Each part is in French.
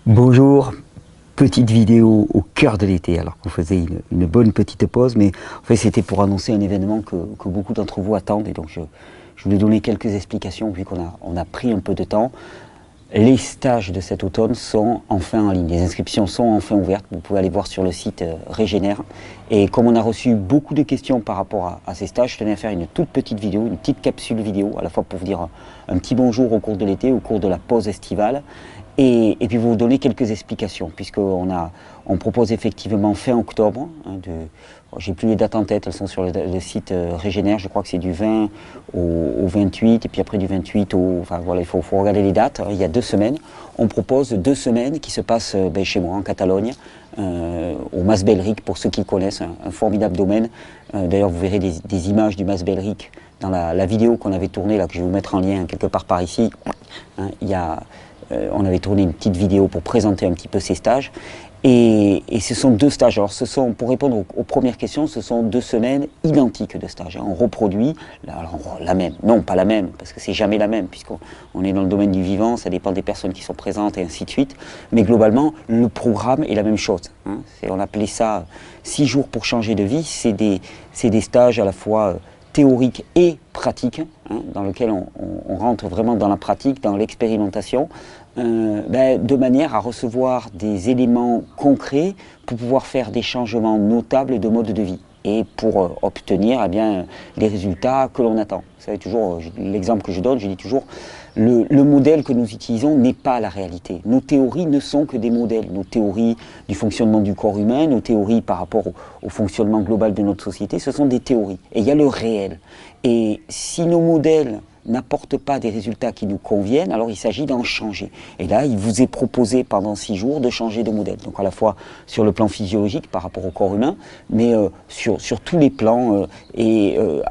Bonjour, petite vidéo au cœur de l'été, alors qu'on faisait une bonne petite pause, mais en fait c'était pour annoncer un événement que beaucoup d'entre vous attendent, et donc je voulais donner quelques explications vu qu'on a pris un peu de temps. Les stages de cet automne sont enfin en ligne, les inscriptions sont enfin ouvertes, vous pouvez aller voir sur le site Régénère. Et comme on a reçu beaucoup de questions par rapport à ces stages, je tenais à faire une toute petite vidéo, une petite capsule vidéo, à la fois pour vous dire un petit bonjour au cours de l'été, au cours de la pause estivale, et puis vous donner quelques explications, puisqu'on propose effectivement fin octobre, j'ai plus les dates en tête, elles sont sur le site Régénère, je crois que c'est du 20 au 28, et puis après du 28 enfin voilà, il faut regarder les dates, il y a 2 semaines. On propose 2 semaines qui se passent chez moi, en Catalogne, au Mas Belric, pour ceux qui connaissent, un formidable domaine. D'ailleurs, vous verrez des images du Mas Belric dans la vidéo qu'on avait tournée, là, que je vais vous mettre en lien quelque part par ici. On avait tourné une petite vidéo pour présenter un petit peu ces stages. Et ce sont 2 stages. Alors, pour répondre aux premières questions, ce sont 2 semaines identiques de stages. On reproduit la même. Non, pas la même, parce que c'est jamais la même, puisqu'on est dans le domaine du vivant, ça dépend des personnes qui sont présentes et ainsi de suite. Mais globalement, le programme est la même chose. On appelait ça 6 jours pour changer de vie. C'est des stages à la fois théoriques et pratiques, dans lesquels on rentre vraiment dans la pratique, dans l'expérimentation, de manière à recevoir des éléments concrets pour pouvoir faire des changements notables de mode de vie et pour obtenir les résultats que l'on attend. Vous savez, toujours l'exemple que je donne, je dis toujours, le modèle que nous utilisons n'est pas la réalité. Nos théories ne sont que des modèles. Nos théories du fonctionnement du corps humain, nos théories par rapport au fonctionnement global de notre société, ce sont des théories. Et il y a le réel. Et si nos modèles n'apportent pas des résultats qui nous conviennent, alors il s'agit d'en changer. Et là, il vous est proposé pendant 6 jours de changer de modèle. Donc à la fois sur le plan physiologique par rapport au corps humain, mais sur tous les plans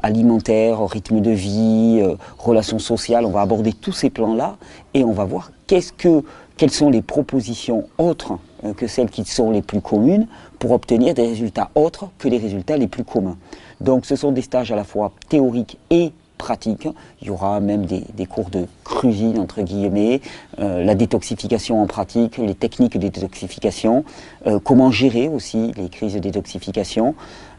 alimentaires, rythme de vie, relations sociales. On va aborder tous ces plans-là et on va voir quelles sont les propositions autres que celles qui sont les plus communes pour obtenir des résultats autres que les résultats les plus communs. Donc ce sont des stages à la fois théoriques et pratique. Il y aura même des cours de cuisine entre guillemets, la détoxification en pratique, les techniques de détoxification, comment gérer aussi les crises de détoxification.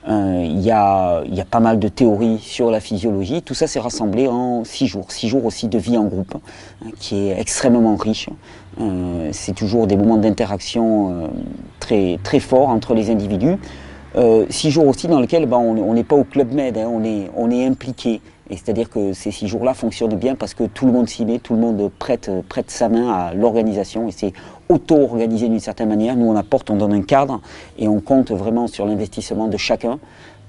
Il y a pas mal de théories sur la physiologie. Tout ça s'est rassemblé en 6 jours. 6 jours aussi de vie en groupe, qui est extrêmement riche. C'est toujours des moments d'interaction très, très forts entre les individus. 6 jours aussi dans lesquels on n'est pas au Club Med, on est impliqué. Et c'est-à-dire que ces 6 jours-là fonctionnent bien parce que tout le monde s'y met, tout le monde prête sa main à l'organisation et c'est auto-organisé d'une certaine manière. Nous on apporte, on donne un cadre et on compte vraiment sur l'investissement de chacun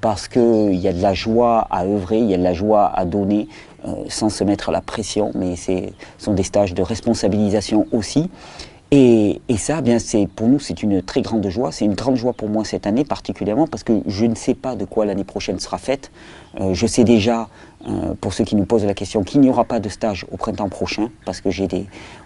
parce qu'il y a de la joie à œuvrer, il y a de la joie à donner sans se mettre la pression, mais ce sont des stages de responsabilisation aussi. Et ça, pour nous, c'est une très grande joie. C'est une grande joie pour moi cette année particulièrement parce que je ne sais pas de quoi l'année prochaine sera faite. Je sais déjà, pour ceux qui nous posent la question, qu'il n'y aura pas de stage au printemps prochain parce que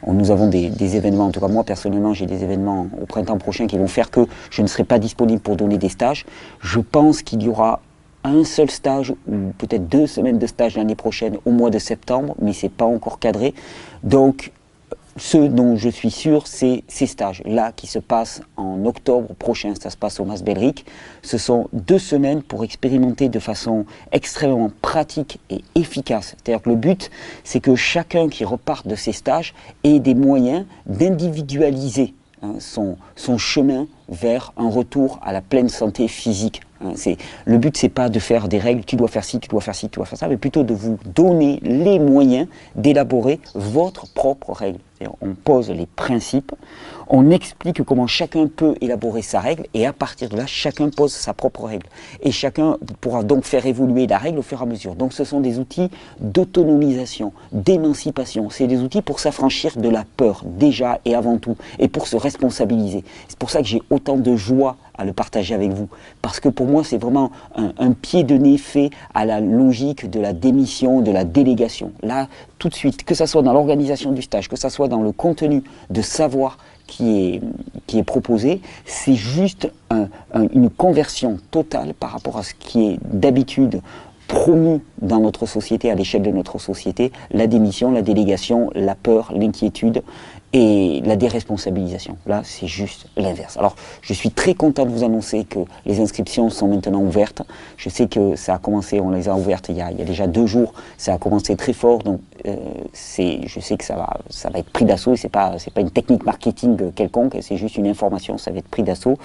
nous avons des événements, en tout cas moi personnellement, j'ai des événements au printemps prochain qui vont faire que je ne serai pas disponible pour donner des stages. Je pense qu'il y aura un seul stage ou peut-être 2 semaines de stage l'année prochaine au mois de septembre, mais c'est pas encore cadré. Donc, ce dont je suis sûr, c'est ces stages-là qui se passent en octobre prochain, ça se passe au Mas Belric. Ce sont 2 semaines pour expérimenter de façon extrêmement pratique et efficace. C'est-à-dire que le but, c'est que chacun qui reparte de ces stages ait des moyens d'individualiser son chemin vers un retour à la pleine santé physique. Le but, c'est pas de faire des règles, tu dois faire ci, tu dois faire ci, tu dois faire ça, mais plutôt de vous donner les moyens d'élaborer votre propre règle. On pose les principes, on explique comment chacun peut élaborer sa règle, et à partir de là, chacun pose sa propre règle. Et chacun pourra donc faire évoluer la règle au fur et à mesure. Donc ce sont des outils d'autonomisation, d'émancipation. C'est des outils pour s'affranchir de la peur, déjà et avant tout, et pour se responsabiliser. C'est pour ça que j'ai autant de joie à le partager avec vous. Parce que pour moi, c'est vraiment un pied de nez fait à la logique de la démission, de la délégation. Là, tout de suite, que ce soit dans l'organisation du stage, que ce soit dans le contenu de savoir qui est proposé, c'est juste une conversion totale par rapport à ce qui est d'habitude promu dans notre société, à l'échelle de notre société, la démission, la délégation, la peur, l'inquiétude. et la déresponsabilisation. Là, c'est juste l'inverse. Alors, je suis très content de vous annoncer que les inscriptions sont maintenant ouvertes. Je sais que ça a commencé, on les a ouvertes il y a déjà 2 jours, ça a commencé très fort, donc je sais que ça va être pris d'assaut, et c'est pas une technique marketing quelconque, c'est juste une information, ça va être pris d'assaut.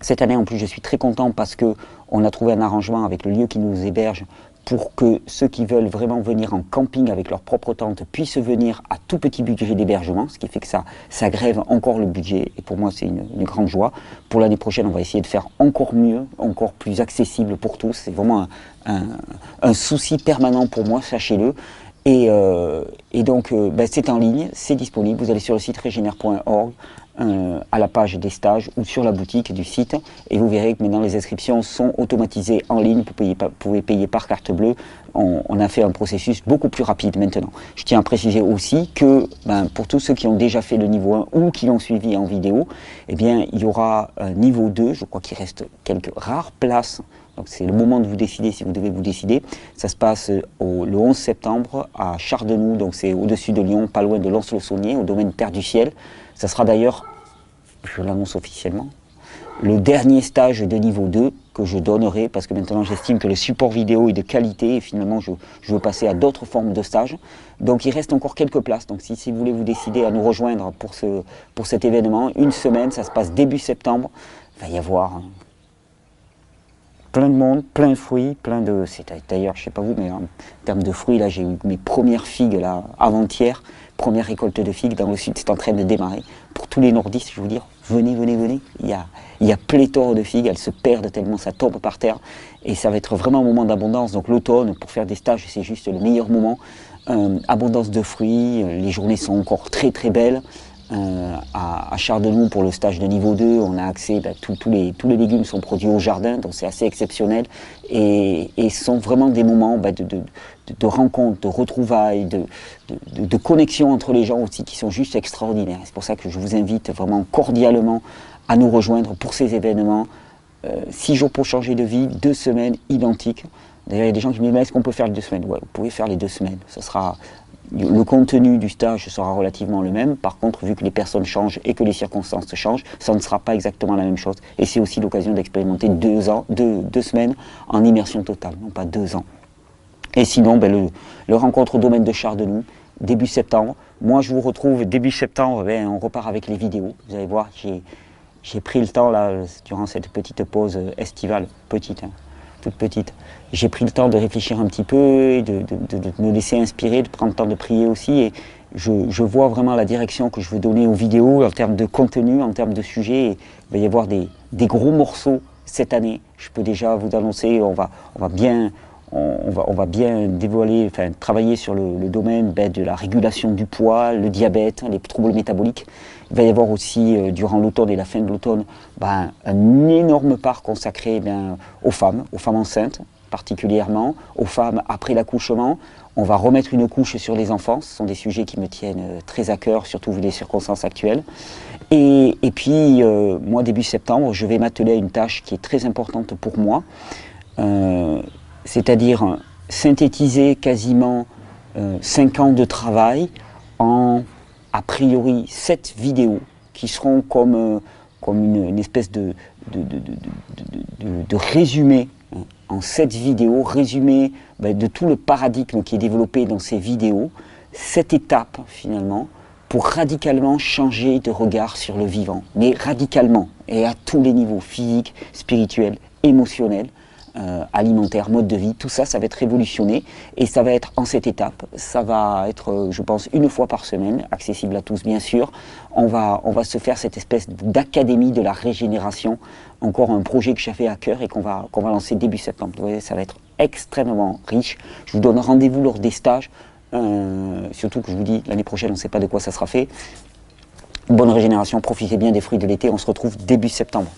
Cette année, en plus, je suis très content parce que on a trouvé un arrangement avec le lieu qui nous héberge pour que ceux qui veulent vraiment venir en camping avec leur propre tente puissent venir à tout petit budget d'hébergement, ce qui fait que ça grève encore le budget, et pour moi c'est une grande joie. Pour l'année prochaine, on va essayer de faire encore mieux, encore plus accessible pour tous, c'est vraiment un souci permanent pour moi, sachez-le. Et donc c'est en ligne, c'est disponible, vous allez sur le site regener.org, à la page des stages ou sur la boutique du site, et vous verrez que maintenant les inscriptions sont automatisées en ligne, vous pouvez payer par carte bleue. On a fait un processus beaucoup plus rapide maintenant. Je tiens à préciser aussi que pour tous ceux qui ont déjà fait le niveau 1 ou qui l'ont suivi en vidéo, eh bien il y aura un niveau 2, je crois qu'il reste quelques rares places. Donc c'est le moment de vous décider si vous devez vous décider. Ça se passe le 11 septembre à Chardenoux, donc c'est au-dessus de Lyon, pas loin de Lons-le-Saunier, au domaine Terre du Ciel. Ça sera d'ailleurs, je l'annonce officiellement, le dernier stage de niveau 2 que je donnerai, parce que maintenant j'estime que le support vidéo est de qualité et finalement je veux passer à d'autres formes de stages. Donc il reste encore quelques places, donc si vous voulez vous décider à nous rejoindre pour cet événement, une semaine, ça se passe début septembre, il va y avoir plein de monde, plein de fruits, d'ailleurs, je sais pas vous, mais en termes de fruits, là, j'ai eu mes premières figues, là, avant-hier, première récolte de figues dans le sud, c'est en train de démarrer. Pour tous les nordistes, je vais vous dire, venez, il y a pléthore de figues, elles se perdent tellement ça tombe par terre, et ça va être vraiment un moment d'abondance. Donc l'automne, pour faire des stages, c'est juste le meilleur moment. Abondance de fruits, les journées sont encore très très belles. À Chardenoux pour le stage de niveau 2, on a accès, tous les légumes sont produits au jardin, donc c'est assez exceptionnel, et sont vraiment des moments de rencontres, de retrouvailles, de connexion entre les gens aussi qui sont juste extraordinaires. C'est pour ça que je vous invite vraiment cordialement à nous rejoindre pour ces événements. 6 jours pour changer de vie, 2 semaines identiques. D'ailleurs, il y a des gens qui me disent, mais est-ce qu'on peut faire les 2 semaines? Ouais, vous pouvez faire les 2 semaines, le contenu du stage sera relativement le même. Par contre, vu que les personnes changent et que les circonstances changent, ça ne sera pas exactement la même chose. Et c'est aussi l'occasion d'expérimenter 2 semaines en immersion totale, non pas 2 ans. Et sinon, le rencontre au domaine de Chardenoux, début septembre. Moi, je vous retrouve début septembre, on repart avec les vidéos. Vous allez voir, j'ai pris le temps, là, durant cette petite pause estivale, toute petite, j'ai pris le temps de réfléchir un petit peu, et de me laisser inspirer, de prendre le temps de prier aussi, et je vois vraiment la direction que je veux donner aux vidéos en termes de contenu, en termes de sujet. Et il va y avoir des gros morceaux cette année. Je peux déjà vous annoncer, on va bien dévoiler, travailler sur le domaine de la régulation du poids, le diabète, les troubles métaboliques. Il va y avoir aussi, durant l'automne et la fin de l'automne, un énorme part consacré aux femmes enceintes particulièrement, aux femmes après l'accouchement. On va remettre une couche sur les enfants, ce sont des sujets qui me tiennent très à cœur, surtout vu les circonstances actuelles. Et puis, moi, début septembre, je vais m'atteler à une tâche qui est très importante pour moi, c'est-à-dire synthétiser quasiment 5 ans de travail en, a priori, 7 vidéos qui seront comme une espèce de résumé en 7 vidéos, résumé de tout le paradigme qui est développé dans ces vidéos, 7 étapes finalement, pour radicalement changer de regard sur le vivant, mais radicalement, et à tous les niveaux, physique, spirituel, émotionnel, alimentaire, mode de vie, tout ça, ça va être révolutionné, et ça va être en 7 étapes. Ça va être, je pense, 1 fois par semaine, accessible à tous bien sûr. On va se faire cette espèce d'académie de la régénération, encore un projet que j'avais à cœur et qu'on va lancer début septembre. Vous voyez, ça va être extrêmement riche. Je vous donne rendez-vous lors des stages, surtout que je vous dis, l'année prochaine, on ne sait pas de quoi ça sera fait. Bonne régénération, profitez bien des fruits de l'été, on se retrouve début septembre.